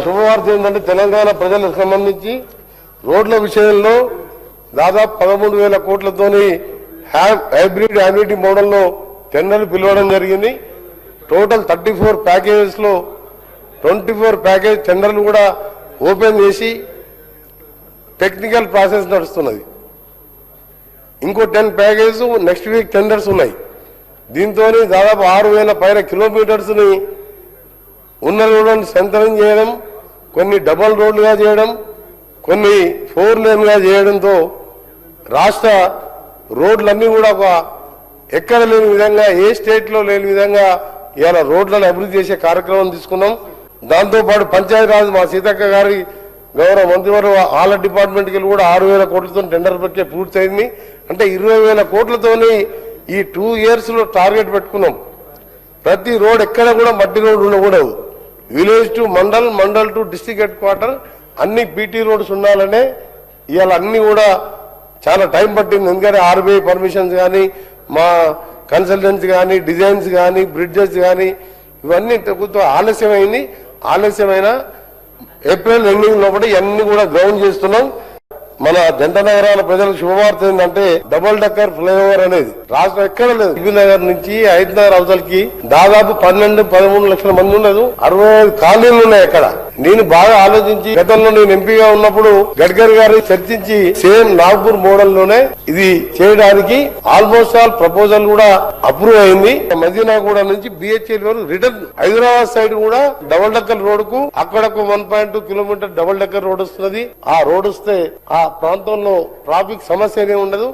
శుభవార్త ఏంటంటే తెలంగాణ ప్రజలకు సంబంధించి రోడ్ల విషయంలో దాదాపు 13,000 కోట్లతోని హైబ్రిడ్ యాన్యుటీ మోడల్లో టెండర్లు పిలవడం జరిగింది. టోటల్ 34 ప్యాకేజెస్ లో 24 ప్యాకేజ్ టెండర్లు కూడా ఓపెన్ చేసి టెక్నికల్ ప్రాసెస్ నడుస్తున్నది. ఇంకో 10 ప్యాకేజ్ నెక్స్ట్ వీక్ టెండర్స్ ఉన్నాయి. దీంతో దాదాపు 6,000 పైన కిలోమీటర్స్ ని ఉన్న రోడ్లను సెంటరింగ్ చేయడం, కొన్ని డబల్ రోడ్లుగా చేయడం, కొన్ని 4 లేన్గా చేయడంతో రాష్ట్ర రోడ్లన్నీ కూడా ఒక ఎక్కడ లేని విధంగా, ఏ స్టేట్ లో లేని విధంగా ఇవాళ రోడ్లను అభివృద్ధి చేసే కార్యక్రమం తీసుకున్నాం. దాంతోపాటు పంచాయతీరాజ్ మా సీతక్క గారి గౌరవ మంత్రివర్గ ఆల డిపార్ట్మెంట్కి కూడా 6,000 కోట్లతో టెండర్ ప్రక్రియ పూర్తయింది. అంటే 20,000 కోట్లతోని ఈ 2 years లో టార్గెట్ పెట్టుకున్నాం. ప్రతి రోడ్ ఎక్కడ కూడా మట్టి రోడ్ ఉండకూడదు. Village to mandal, mandal to district head quarter అన్ని బీటీ రోడ్స్ ఉండాలనే ఇవాళ అన్ని కూడా చాలా టైం పట్టింది. ఎందుకంటే ఆర్బీఐ పర్మిషన్స్ కానీ, మా కన్సల్టెన్స్ కానీ, డిజైన్స్ కానీ, బ్రిడ్జెస్ కానీ ఇవన్నీ కొంచెం ఆలస్యమైంది. ఆలస్యమైన ఏప్రిల్ ఎండింగ్ లోపల ఇవన్నీ కూడా గ్రౌండ్ చేస్తున్నాం. మన జంట నగరాల ప్రజలకు శుభవార్త ఏంటంటే డబుల్ డక్కర్ ఫ్లైఓవర్ అనేది రాష్ట్రం ఎక్కడ లేదు. నగర్ నుంచి హైదరాబాద్ అవతలకి దాదాపు 12-13 లక్షల మంది ఉండదు, 65 కాలనీలు ఉన్నాయి. అక్కడ నేను బాగా ఆలోచించి గతంలో నేను ఎంపీగా ఉన్నప్పుడు గడ్కరీ గారు చర్చించి సేమ్ నాగ్పూర్ మోడల్ లోనే ఇది చేయడానికి ఆల్మోస్ట్ ఆల్ ప్రపోజల్ కూడా అప్రూవ్ అయింది. మదీనాగూడ నుంచి బిహెచ్ఎల్ వరకు రిటర్న్ హైదరాబాద్ సైడ్ కూడా డబుల్ డక్కర్ రోడ్ కు అక్కడ 1.2 కిలోమీటర్ డబుల్ డక్కర్ రోడ్ వస్తున్నది. ఆ రోడ్ వస్తే ఆ ప్రాంతంలో ట్రాఫిక్ సమస్య ఉండదు.